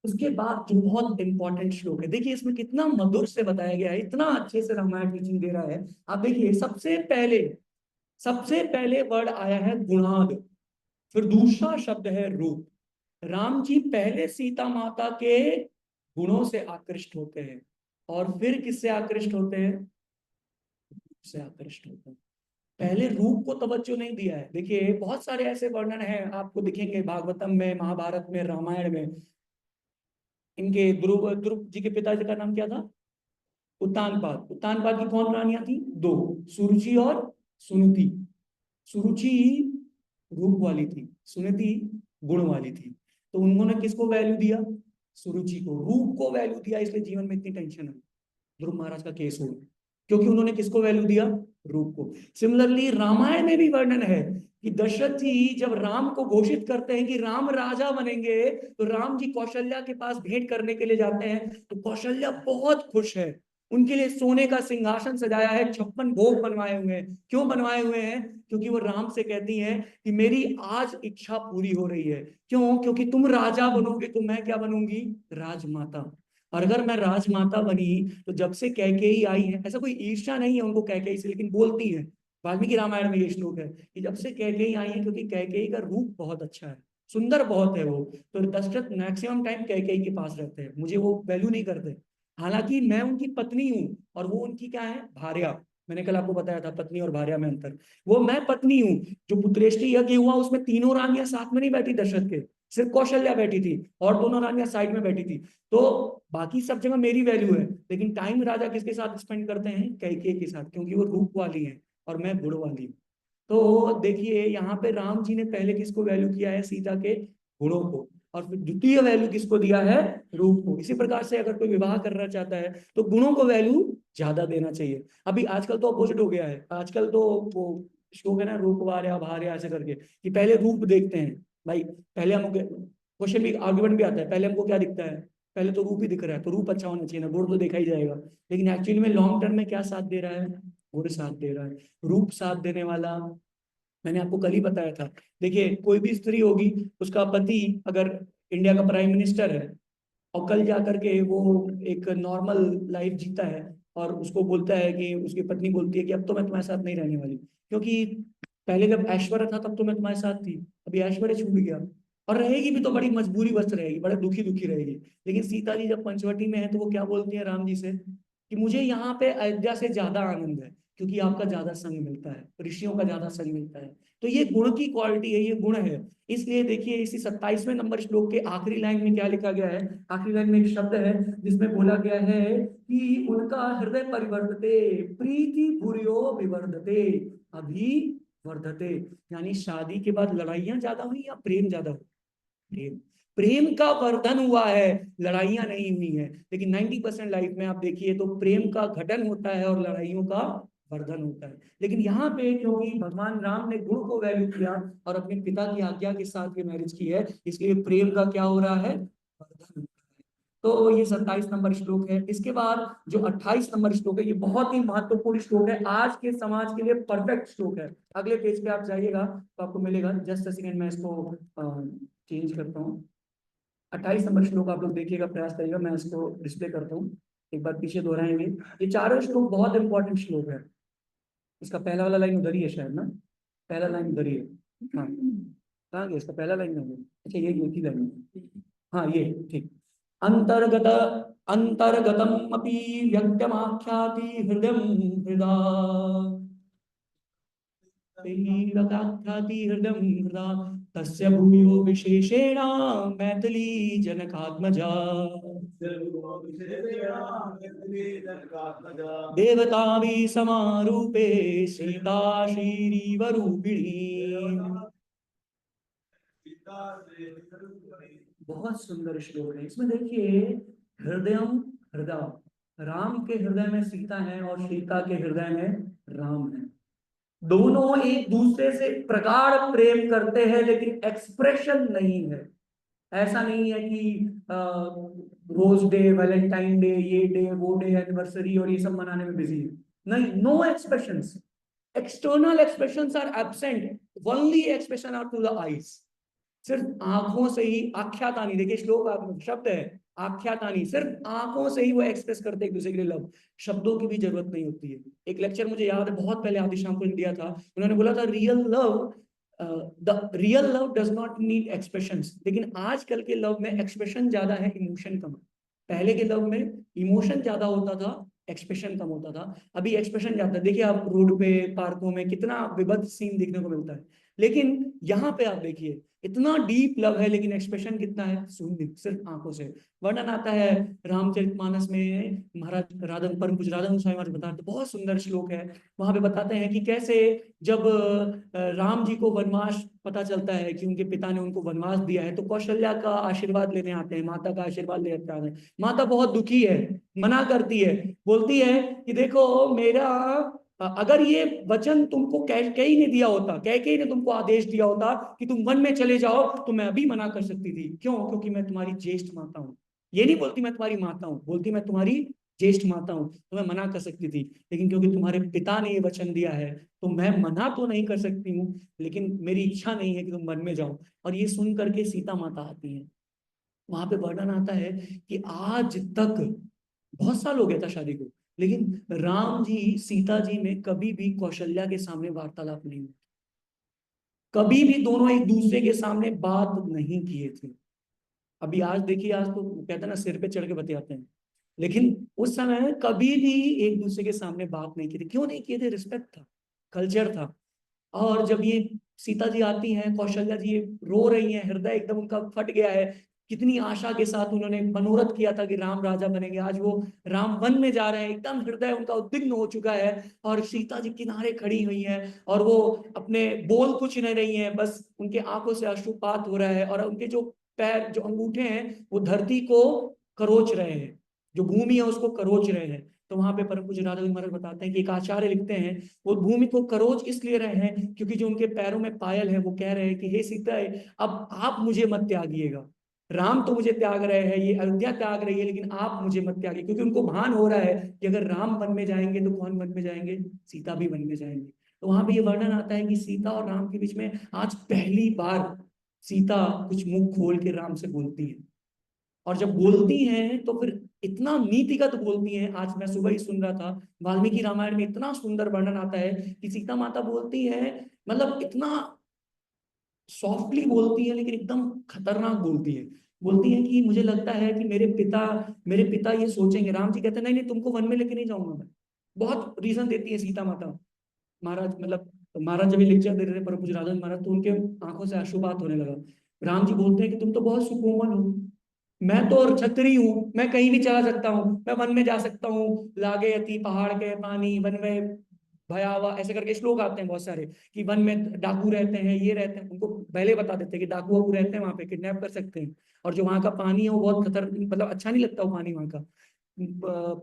उसके बाद जो बहुत इंपॉर्टेंट श्लोक है, देखिए इसमें कितना मधुर से बताया गया है, इतना अच्छे से रामायण टीचिंग दे रहा है। आप देखिए, सबसे पहले वर्ड आया है गुणाद, फिर दूसरा शब्द है रूप। राम जी पहले सीता माता के गुणों से आकृष्ट होते हैं, और फिर किससे आकृष्ट होते हैं? उससे आकृष्ट होता है। पहले रूप को तवज्जो नहीं दिया है। देखिए बहुत सारे ऐसे वर्णन हैं आपको दिखेंगे भागवतम में, महाभारत में, रामायण में। इनके ध्रुव ध्रुव जी के पिताजी का नाम क्या था? उत्तानपाद। उत्तानपाद की कौन रानियां थी? दो, सुरुचि और सुनीति। सुरुचि रूप वाली थी, सुनीति गुण वाली थी। तो उन्होंने किसको वैल्यू दिया? सुरुचि को। रूप को वैल्यू दिया, इसलिए जीवन में इतनी टेंशन है। ध्रुव महाराज का केस हो, क्योंकि उन्होंने किसको वैल्यू दिया? रूप को। सिमिलरली रामायण में भी वर्णन है कि दशरथ जी जब राम को घोषित करते हैं कि राम राजा बनेंगे, तो राम जी कौशल्या के पास भेंट करने के लिए जाते हैं, तो कौशल्या बहुत खुश है। उनके लिए सोने का सिंहासन सजाया है, 56 भोग बनवाए हुए हैं। क्यों बनवाए हुए हैं? क्योंकि वो राम से कहती हैं कि मेरी आज इच्छा पूरी हो रही है। क्यों? क्योंकि तुम राजा बनोगे तो मैं क्या बनूंगी? राजमाता। और अगर मैं राजमाता बनी, तो जब से कैकेयी आई है, ऐसा कोई ईर्ष्या नहीं है उनको कैकेयी से, लेकिन बोलती है, वाल्मीकि रामायण में ये श्लोक है कि जब से कैकेयी आई है, क्योंकि कैकेयी का रूप बहुत अच्छा है, सुंदर बहुत है वो, तो दशरथ मैक्सिमम टाइम कैकेयी के पास रहते हैं, मुझे वो वैल्यू नहीं करते। हालांकि मैं उनकी पत्नी हूँ और वो उनकी क्या है? भार्या। मैंने कल आपको बताया था पत्नी और भार्या में अंतर। वो मैं पत्नी हूँ। जो पुत्रेष्टि यज्ञ हुआ उसमें तीनों रानियां साथ में नहीं बैठी दशरथ के, सिर्फ कौशल्या बैठी थी और दोनों रानियां साइड में बैठी थी। तो बाकी सब जगह मेरी वैल्यू है, लेकिन टाइम राजा किसके साथ स्पेंड करते हैं? कैकेयी के साथ, क्योंकि वो रूप वाली है और मैं गुण वाली हूँ। तो देखिए यहाँ पे राम जी ने पहले किसको वैल्यू किया है? सीता के गुणों को। और फिर द्वितीय वैल्यू किसको दिया है? रूप को। इसी प्रकार से अगर कोई विवाह करना चाहता है तो गुणों को वैल्यू ज्यादा देना चाहिए। अभी आजकल तो अपोजिट हो गया है। आजकल तो वो श्लोक है ना, रूपवार या भार ऐसे करके, कि पहले रूप देखते हैं भाई। पहले हम क्वेश्चन भी, आर्गुमेंट भी आता है, पहले हमको क्या दिखता है? पहले तो रूप ही दिख रहा है, तो रूप अच्छा होना चाहिए ना, गुण तो देखा ही जाएगा। लेकिन एक्चुअली में लॉन्ग टर्म में क्या साथ दे रहा है? गुण साथ दे रहा है। रूप साथ देने वाला, मैंने आपको कल ही बताया था। देखिए कोई भी स्त्री होगी, उसका पति अगर इंडिया का प्राइम मिनिस्टर है और कल जा करके वो एक नॉर्मल लाइफ जीता है और उसको बोलता है कि, उसकी पत्नी बोलती है कि अब तो मैं तुम्हारे साथ नहीं रहने वाली, क्योंकि पहले जब ऐश्वर्य था तब तो मैं तुम्हारे साथ थी, अभी ऐश्वर्य छूट गया। और रहेगी भी तो बड़ी मजबूरी वस्त रहेगी, बड़े दुखी दुखी रहेगी। लेकिन सीता जी जब पंचवटी में है तो वो क्या बोलती है राम जी से कि मुझे यहाँ पे अयोध्या से ज्यादा आनंद है, क्योंकि आपका ज्यादा संग मिलता है, ऋषियों का ज्यादा संग मिलता है। तो ये गुण की क्वालिटी है, ये गुण है। इसलिए देखिए इसी 27वें नंबर श्लोक के आखिरी लाइन में क्या लिखा गया है? आखिरी लाइन में एक शब्द है जिसमें बोला गया है कि उनका हृदय परिवर्तते, प्रीति भूर्यो विवर्धते, अभी वर्धते। यानी शादी के बाद लड़ाइयां ज्यादा हुई या प्रेम ज्यादा हुआ? प्रेम। प्रेम का वर्धन हुआ है, लड़ाइयां नहीं हुई है। लेकिन 90% लाइफ में आप देखिए तो प्रेम का घटन होता है और लड़ाइयों का वर्धन होता है। लेकिन यहाँ पे क्योंकि भगवान राम ने गुण को वैल्यू किया और अपने पिता की आज्ञा के साथ ये मैरिज की है, इसलिए प्रेम का क्या हो रहा है? वर्धन हो रहा है। तो ये 27 नंबर श्लोक है। इसके बाद जो 28 नंबर श्लोक है, ये बहुत ही महत्वपूर्ण श्लोक है, आज के समाज के लिए परफेक्ट श्लोक है। अगले पेज पे आप जाइएगा तो आपको मिलेगा, जस्ट सेकंड में इसको चेंज करता हूँ। 28 नंबर श्लोक आप लोग देखिएगा, प्रयास करिएगा, मैं इसको डिस्प्ले करता हूँ, एक बार पीछे दोहराएंगे। ये चारों श्लोक बहुत इंपॉर्टेंट श्लोक है। इसका पहला वाला लाइन उधर ही है शायद ना, पहला लाइन उधर ही है। हाँ, कहाँ गया इसका पहला लाइन? कहाँ गया? अच्छा ये एक ही लाइन है। हाँ ये ठीक। अंतर्गत अंतर्गतम अपि व्यक्तमाख्याति हृदयम हृदा, ख्याति हृदयम हृदा, तस्य भूयो विशेषेण मैथिली जनकात्मजा, देवता भी समारूपे सीता श्रीरीव रूपिणी। बहुत सुंदर श्लोक है। इसमें देखिए हृदयम हृदय, राम के हृदय में सीता है और सीता के हृदय में राम है। दोनों एक दूसरे से प्रगाढ़ प्रेम करते हैं, लेकिन एक्सप्रेशन नहीं है। ऐसा नहीं है कि रोज डे, वैलेंटाइन डे, ये डे वो डे, एनिवर्सरी और ये सब मनाने में बिजी है। नहीं, no expressions, external expressions are absent, only expression are to the eyes. सिर्फ आंखों से ही, आख्यातानी, देखिए श्लोक शब्द है आख्यातानी, सिर्फ आंखों से ही वो एक्सप्रेस करते एक दूसरे के लिए लव। शब्दों की भी जरूरत नहीं होती है। एक लेक्चर मुझे याद है बहुत पहले आदि शाम को दिया था, उन्होंने बोला था real love, the real love does not need expressions. लेकिन आजकल के लव में एक्सप्रेशन ज्यादा है, इमोशन कम है। पहले के लव में इमोशन ज्यादा होता था एक्सप्रेशन कम होता था, अभी एक्सप्रेशन ज्यादा। देखिए आप रोड पे, पार्कों में कितना विभत्स सीन देखने को मिलता है, लेकिन यहाँ पे आप देखिए इतना डीप लव है, लेकिन एक्सप्रेशन कितना है, शून्य, सिर्फ आंखों से। वर्णन आता है रामचरितमानस में, महाराज राधन परम पूज्य राधा गोस्वामी महाराज बताते, बहुत सुंदर श्लोक है। वहां पे बताते हैं कि कैसे जब राम जी को वनवास पता चलता है कि उनके पिता ने उनको वनवास दिया है, तो कौशल्या का आशीर्वाद लेने आते हैं, माता का आशीर्वाद लेने आते हैं। माता बहुत दुखी है, मना करती है, बोलती है कि देखो मेरा अगर ये वचन तुमको कैकेयी ने दिया होता, कैकेयी ने तुमको आदेश दिया होता कि तुम वन में चले जाओ, तो मैं अभी मना कर सकती थी। क्यों? क्योंकि मैं तुम्हारी ज्येष्ठ माता हूँ। ये नहीं बोलती मैं तुम्हारी माता हूँ, बोलती मैं तुम्हारी ज्येष्ठ माता हूँ, तो मैं मना कर सकती थी। लेकिन क्योंकि तुम्हारे पिता ने ये वचन दिया है, तो मैं मना तो नहीं कर सकती हूँ, लेकिन मेरी इच्छा नहीं है कि तुम वन में जाओ। और ये सुन करके सीता माता आती है। वहां पे वर्णन आता है कि आज तक, बहुत साल हो गया था शादी को, लेकिन राम जी सीता जी में कभी भी कौशल्या के सामने वार्तालाप नहीं हुई, कभी भी दोनों एक दूसरे के सामने बात नहीं किए थे। अभी आज देखिए, आज तो कहते हैं ना सिर पे चढ़ के बतियाते हैं, लेकिन उस समय कभी भी एक दूसरे के सामने बात नहीं की थी। क्यों नहीं किए थे? रिस्पेक्ट था, कल्चर था। और जब ये सीता जी आती हैं, कौशल्या जी रो रही हैं, हृदय एकदम उनका फट गया है, कितनी आशा के साथ उन्होंने मनोरथ किया था कि राम राजा बनेंगे, आज वो राम वन में जा रहे हैं, एकदम हृदय उनका उद्विग्न हो चुका है। और सीता जी किनारे खड़ी हुई हैं, और वो अपने बोल कुछ नहीं रही हैं, बस उनके आंखों से अश्रुपात हो रहा है, और उनके जो पैर, जो अंगूठे हैं, वो धरती को खरोच रहे हैं, जो भूमि है उसको खरोच रहे हैं। तो वहां पे परम पूज्य राधा महाराज बताते हैं कि एक आचार्य लिखते हैं, वो भूमि को खरोच इसलिए रहे हैं क्योंकि जो उनके पैरों में पायल है, वो कह रहे हैं कि हे सीता, अब आप मुझे मत त्यागिएगा। राम तो मुझे त्याग रहे हैं, ये अयोध्या त्याग रही है, लेकिन आप मुझे मत त्यागिए। क्योंकि उनको भान हो रहा है कि अगर राम वन में जाएंगे तो कौन वन में जाएंगे? सीता भी वन में जाएंगे। तो वहां पे ये वर्णन आता है कि सीता और राम के बीच में आज पहली बार सीता कुछ मुंह खोल के राम से बोलती है। और जब बोलती हैं तो फिर इतना नीतिगत बोलती हैं। आज मैं सुबह ही सुन रहा था, वाल्मीकि रामायण में इतना सुंदर वर्णन आता है कि सीता माता बोलती है, मतलब इतना सॉफ्टली बोलती है, लेकिन एकदम खतरनाक बोलती है। बोलती है कि मुझे लगता है कि मेरे पिता ये सोचेंगे। राम जी कहते हैं नहीं नहीं, तुमको वन में लेके नहीं जाऊंगा मैं। बहुत रीजन देती है सीता माता। महाराज मतलब महाराज जब ये लेक्चर दे रहे थे परम पूज्य राधा महाराज, तो उनके आंखों से अश्रुपात होने लगा। राम जी बोलते हैं कि तुम तो बहुत सुकोमल हो, मैं तो क्षत्रिय हूँ, मैं कहीं भी चला सकता हूँ, मैं वन में जा सकता हूँ, लागे अति पहाड़ के पानी, वन में भयावह, ऐसे करके श्लोक आते हैं बहुत सारे कि वन में डाकू रहते हैं, ये रहते हैं। उनको पहले बता देते हैं कि डाकू वाकू रहते हैं वहां पे, किडनैप कर सकते हैं। और जो वहां का पानी है वो बहुत खतर, मतलब अच्छा नहीं लगता वो पानी वहां का,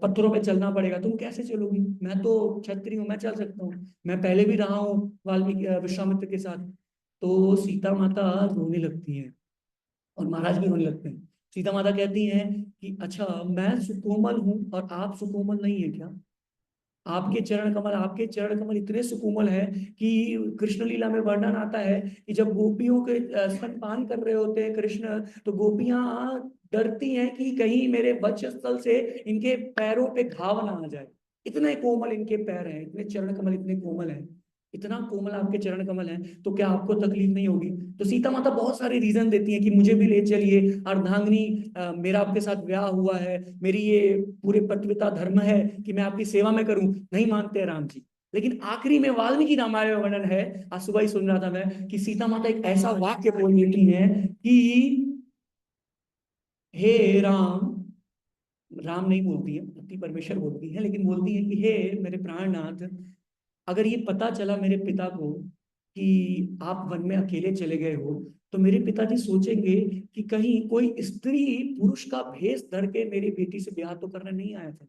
पत्थरों पे चलना पड़ेगा। तुम कैसे चलोगी? मैं तो क्षत्रिय हूँ, मैं चल सकता हूँ, मैं पहले भी रहा हूँ वाल्मीकि विश्वामित्र के साथ। तो सीता माता रोने लगती है, और महाराज भी रोने लगते हैं। सीता माता कहती हैं कि अच्छा, मैं सुकोमल हूं और आप सुकोमल नहीं है क्या? आपके चरण कमल इतने सुकोमल है कि कृष्ण लीला में वर्णन आता है कि जब गोपियों के स्तनपान कर रहे होते हैं कृष्ण, तो गोपियां डरती हैं कि कहीं मेरे वक्षस्थल से इनके पैरों पे घाव ना आ जाए। इतने कोमल इनके पैर हैं, इतने चरण कमल इतने कोमल हैं, इतना कोमल आपके चरण कमल हैं, तो क्या आपको तकलीफ नहीं होगी? तो सीता माता बहुत सारे रीजन देती हैं कि मुझे भी ले चलिए, अर्धांगिनी, मेरा आपके साथ ब्याह हुआ है, मेरी ये पूरे पतिव्रता धर्म है कि मैं आपकी सेवा में करूं। नहीं मानते हैं राम जी। लेकिन आखिरी में वाल्मीकि रामायण में वर्णन है, आज सुबह ही सुन रहा था मैं, कि सीता माता एक ऐसा वाक्य बोल देती है कि हे राम, राम नहीं बोलती है, पति परमेश्वर बोलती है, लेकिन बोलती है कि हे मेरे प्राणनाथ, अगर ये पता चला मेरे पिता को कि आप वन में अकेले चले गए हो, तो मेरे पिताजी सोचेंगे कि कहीं कोई स्त्री पुरुष का भेष धर के मेरी बेटी से ब्याह तो करने नहीं आया था।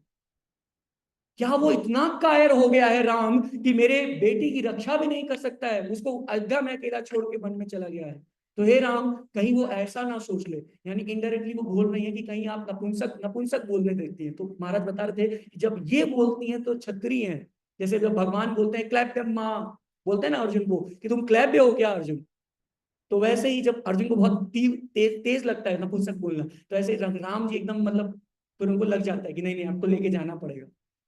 क्या वो इतना कायर हो गया है राम कि मेरे बेटी की रक्षा भी नहीं कर सकता है, उसको अयोध्या में अकेला छोड़ के वन में चला गया है? तो हे राम, कहीं वो ऐसा ना सोच ले। यानी इनडायरेक्टली वो बोल रही है कि कहीं आप नपुंसक नपुंसक बोलने देती है। तो महाराज बता रहे थे कि जब ये बोलती हैं तो क्षत्रिय हैं। जैसे जब भगवान बोलते हैं क्लैप दे माँ, बोलते हैं ना अर्जुन को कि तुम क्लैप दे हो क्या अर्जुन, तो वैसे ही जब अर्जुन को बहुत तेज लगता है नपुंसक बोलना, तो ऐसे राम जी एकदम मतलब फिर उनको लग जाता है कि नहीं नहीं, आपको लेके जाना पड़ेगा।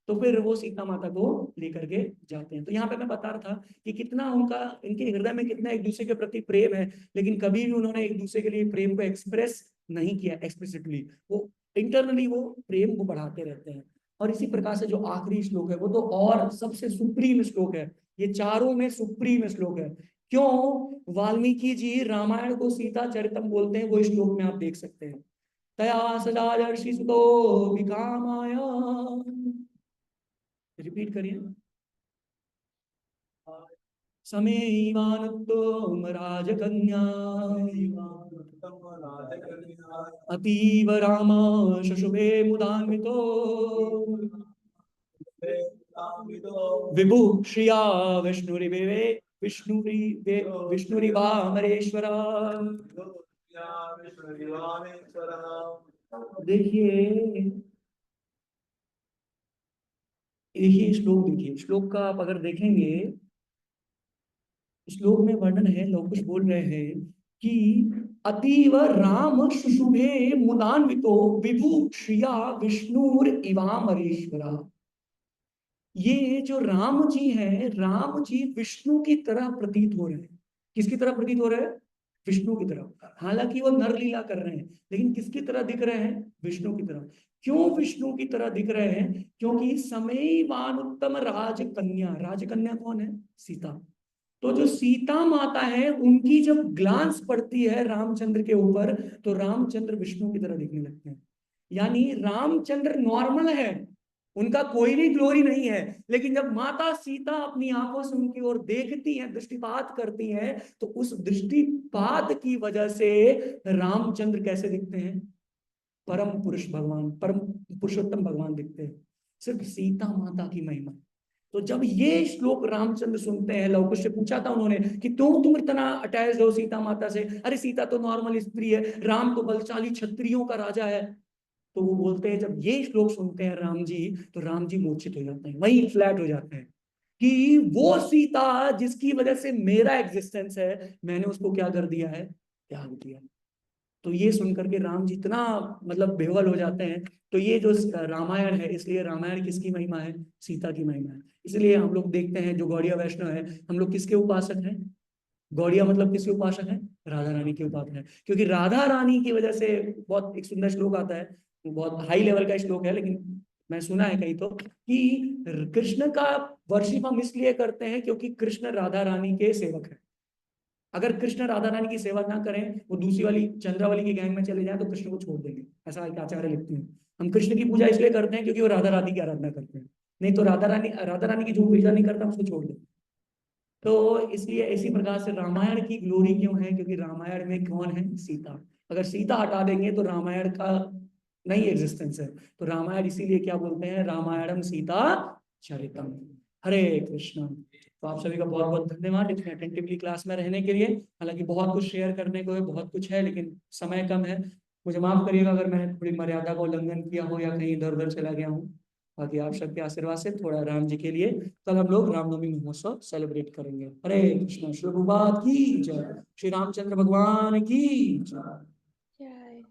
तो फिर वो सीता माता को लेकर के जाते हैं। तो यहाँ पे मैं बता रहा था कि कितना उनका, इनके हृदय में कितना एक दूसरे के प्रति प्रेम है, लेकिन कभी भी उन्होंने एक दूसरे के लिए प्रेम को एक्सप्रेस नहीं किया एक्सप्लिसिटली। वो इंटरनली वो प्रेम को बढ़ाते रहते हैं। और इसी प्रकार से जो आखिरी श्लोक है वो तो और सबसे सुप्रीम श्लोक है, ये चारों में सुप्रीम श्लोक है। क्यों? वाल्मीकि जी रामायण को सीता चरितम बोलते हैं, वो श्लोक में आप देख सकते हैं। तया सजादर्शि सुतो विकामाय, रिपीट करिए। समेवानुत्तम राजकन्या अतीव राम शशुभे मुदान्वितो विभु श्रिया विष्णुरिवे विष्णुरिवामरेश्वरा। देखिए, यही श्लोक देखिए, श्लोक का आप अगर देखेंगे, श्लोक में वर्णन है, लोग कुछ बोल रहे हैं कि अतीव राम शुशुभे मुदान्वितो विभु श्रिया विष्णुर इवामरेश्वरा। ये जो राम जी हैं, राम जी विष्णु की तरह प्रतीत हो रहे हैं। किसकी तरह प्रतीत हो रहे हैं? विष्णु की तरह। हालांकि वो नरलीला कर रहे हैं, लेकिन किसकी तरह दिख रहे हैं? विष्णु की तरह। क्यों विष्णु की तरह दिख रहे हैं? क्योंकि समयवान उत्तम राजकन्या, राजकन्या कौन है? सीता। तो जो सीता माता है, उनकी जब ग्लांस पड़ती है रामचंद्र के ऊपर, तो रामचंद्र विष्णु की तरह दिखने लगते हैं। यानी रामचंद्र नॉर्मल है, उनका कोई भी ग्लोरी नहीं है, लेकिन जब माता सीता अपनी आंखों से उनकी ओर देखती हैं, दृष्टिपात करती हैं, तो उस दृष्टिपात की वजह से रामचंद्र कैसे दिखते हैं? परम पुरुष भगवान, परम पुरुषोत्तम भगवान दिखते हैं। सिर्फ सीता माता की महिमा। तो जब ये श्लोक रामचंद्र सुनते हैं, लव कुश से पूछा था उन्होंने कि तुम इतना अटैच हो सीता माता से, अरे सीता तो नॉर्मल स्त्री है, राम तो बलशाली क्षत्रियों का राजा है। तो वो बोलते हैं, जब ये श्लोक सुनते हैं राम जी, तो राम जी मूर्छित हो जाते हैं, वही फ्लैट हो जाते हैं कि वो सीता जिसकी वजह से मेरा एग्जिस्टेंस है, मैंने उसको क्या कर दिया है? त्याग दिया। तो ये सुनकर के राम जी इतना मतलब बेवल हो जाते हैं। तो ये जो रामायण है, इसलिए रामायण किसकी महिमा है? सीता की महिमा है। इसलिए हम लोग देखते हैं, जो गौड़िया वैष्णव है, हम लोग किसके उपासक हैं? गौड़िया मतलब किसके उपासक हैं? राधा रानी के उपासक हैं। क्योंकि राधा रानी की वजह से, बहुत एक सुंदर श्लोक आता है, बहुत हाई लेवल का श्लोक है, लेकिन मैं सुना है कहीं तो कि कृष्ण का वर्शिप हम इसलिए करते हैं क्योंकि कृष्ण राधा रानी के सेवक है। अगर कृष्ण राधा रानी की सेवा ना करें, वो दूसरी वाली चंद्रावली की गैंग में चले जाएं, तो कृष्ण को छोड़ देंगे, ऐसा एक आचार्य लिखते हैं। हम कृष्ण की पूजा इसलिए करते हैं क्योंकि वो राधा रानी की आराधना करते हैं, नहीं तो राधा रानी की जो पूजा नहीं करता उसको छोड़ दें। तो इसलिए इसी प्रकार से रामायण की ग्लोरी क्यों है? क्योंकि रामायण में कौन है? सीता। अगर सीता हटा देंगे तो रामायण का नहीं एग्जिस्टेंस है। तो रामायण इसीलिए क्या बोलते हैं? रामायणम सीता चरितम। हरे कृष्ण। तो आप सभी का बहुत बहुत धन्यवाद इतने अटेंटिवली क्लास में रहने के लिए। हालांकि बहुत कुछ शेयर करने को है, बहुत कुछ है, लेकिन समय कम है। मुझे माफ करिएगा अगर मैंने थोड़ी मर्यादा का उल्लंघन किया हो या कहीं इधर उधर चला गया हूँ। बाकी आप सबके आशीर्वाद से थोड़ा राम जी के लिए कल हम लोग रामनवमी महोत्सव सेलिब्रेट करेंगे। हरे कृष्ण। शुभ बात की जय। श्री रामचंद्र भगवान की जय। जय।